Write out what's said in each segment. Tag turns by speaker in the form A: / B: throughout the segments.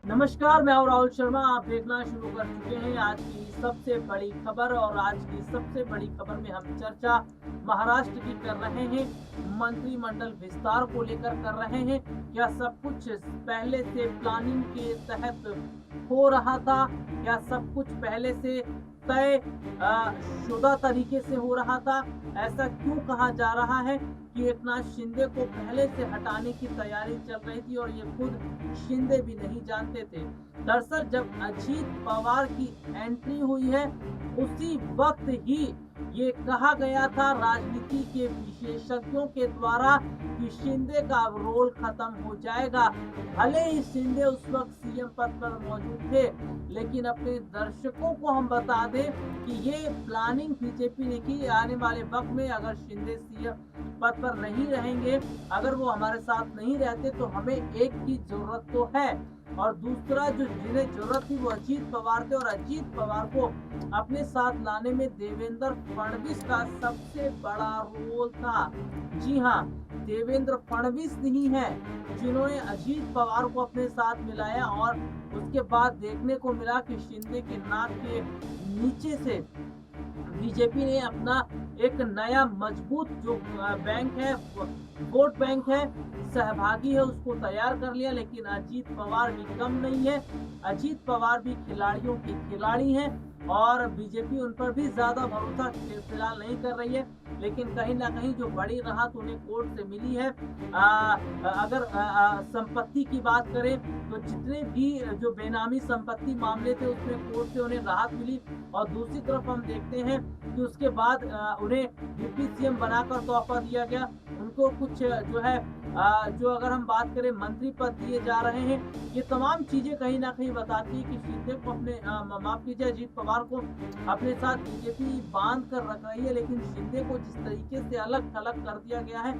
A: नमस्कार, मैं हूँ राहुल शर्मा। आप देखना शुरू कर चुके हैं आज की सबसे बड़ी खबर और आज की सबसे बड़ी खबर में हम चर्चा महाराष्ट्र की कर रहे हैं। मंत्रिमंडल विस्तार को लेकर कर रहे हैं। क्या सब कुछ पहले से प्लानिंग के तहत हो रहा था? क्या सब कुछ पहले से तय शुदा तरीके से हो रहा था? ऐसा क्यों कहा जा रहा है कि एकनाथ शिंदे को पहले से हटाने की तैयारी चल रही थी और ये खुद शिंदे भी नहीं जानते थे। दरअसल जब अजीत पवार की एंट्री हुई है, उसी वक्त ही ये कहा गया था राजनीति के विशेषज्ञों के द्वारा कि शिंदे का अब रोल खत्म हो जाएगा। भले ही शिंदे उस वक्त सीएम पद पर मौजूद थे, लेकिन अपने दर्शकों को हम बता दें कि ये प्लानिंग बीजेपी ने की। आने वाले वक्त में अगर शिंदे सीएम पद पर नहीं रहेंगे, अगर वो हमारे साथ नहीं रहते, तो हमें एक की जरूरत तो है और दूसरा जो जिन्हें जरूरत थी वो अजीत पवार थे और अजीत पवार को अपने साथ लाने में देवेंद्र फडणवीस का सबसे बड़ा रोल था। जी हाँ, देवेंद्र फडणवीस नहीं है जिन्होंने अजीत पवार को अपने साथ मिलाया और उसके बाद देखने को मिला कि शिंदे के नाक के नीचे से बीजेपी ने अपना एक नया मजबूत जो बैंक है, वोट बैंक है, सहभागी है, उसको तैयार कर लिया। लेकिन अजीत पवार भी कम नहीं है। अजीत पवार भी खिलाड़ियों के खिलाड़ी हैं और बीजेपी उन पर भी ज्यादा भरोसा फिलहाल नहीं कर रही है। लेकिन कहीं ना कहीं जो बड़ी राहत उन्हें कोर्ट से मिली है। अगर संपत्ति की बात करें तो जितने भी जो बेनामी संपत्ति मामले थे उसमें कोर्ट से उन्हें राहत मिली और दूसरी तरफ हम देखते हैं कि उसके बाद उन्हें डिप्टी सीएम बनाकर तोहफा दिया गया। उनको कुछ जो है जो अगर हम बात करें मंत्री पद दिए जा रहे हैं। ये तमाम चीजें कहीं ना कहीं बताती है कि शिंदे को अपने माफ कीजिए अजीत पवार को अपने साथ बीजेपी बांध कर रख रही है। लेकिन शिंदे को जिस तरीके से अलग थलग कर दिया गया है,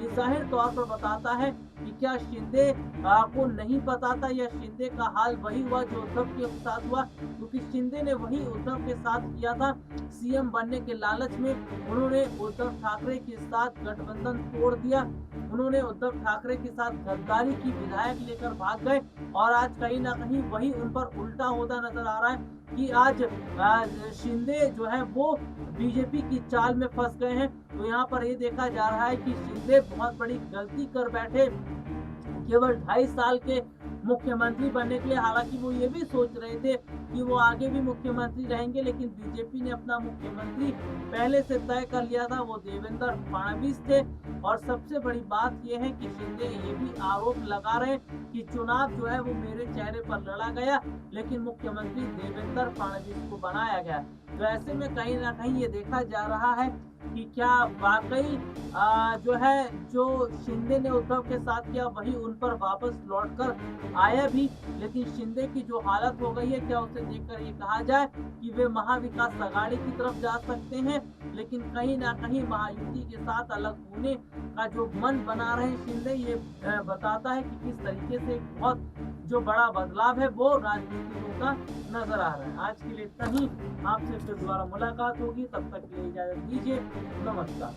A: ये जाहिर तौर पर बताता है कि क्या शिंदे को नहीं पता था या शिंदे का हाल वही हुआ जो उद्धव के साथ हुआ, क्योंकि शिंदे ने वही उद्धव के साथ किया था। सीएम बनने के लालच में उन्होंने उद्धव ठाकरे के साथ गठबंधन तोड़ दिया। उन्होंने उद्धव ठाकरे के साथ गद्दारी की, विधायक लेकर भाग गए और आज कहीं ना कहीं वही उन पर उल्टा होता नजर आ रहा है कि आज शिंदे जो है वो बीजेपी की चाल में फंस गए हैं। तो यहाँ पर ये देखा जा रहा है कि शिंदे बहुत बड़ी गलती कर बैठे केवल 2.5 साल के मुख्यमंत्री बनने के लिए। हालांकि वो ये भी सोच रहे थे कि वो आगे भी मुख्यमंत्री रहेंगे, लेकिन बीजेपी ने अपना मुख्यमंत्री पहले से तय कर लिया था, वो देवेंद्र फडणवीस थे। और सबसे बड़ी बात यह है कि शिंदे ये भी आरोप लगा रहे हैं कि चुनाव जो है वो मेरे चेहरे पर लड़ा गया, लेकिन मुख्यमंत्री देवेंद्र फडणवीस को बनाया गया। तो ऐसे में कहीं ना कहीं ये देखा जा रहा है कि क्या वाकई जो है जो शिंदे ने उद्धव के साथ किया वही उन पर वापस लौटकर आया भी। लेकिन शिंदे की जो हालत हो गई है, क्या उसे देखकर ये कहा जाए कि वे महाविकास अघाड़ी की तरफ जा सकते हैं? लेकिन कहीं ना कहीं महायुति के साथ अलग होने का जो मन बना रहे हैं शिंदे, ये बताता है कि किस तरीके से बहुत जो बड़ा बदलाव है वो राजनीति में होता नजर आ रहा है। आज के लिए इतना ही। आपसे फिर दोबारा मुलाकात होगी, तब तक के लिए इजाजत दीजिए। नमस्कार।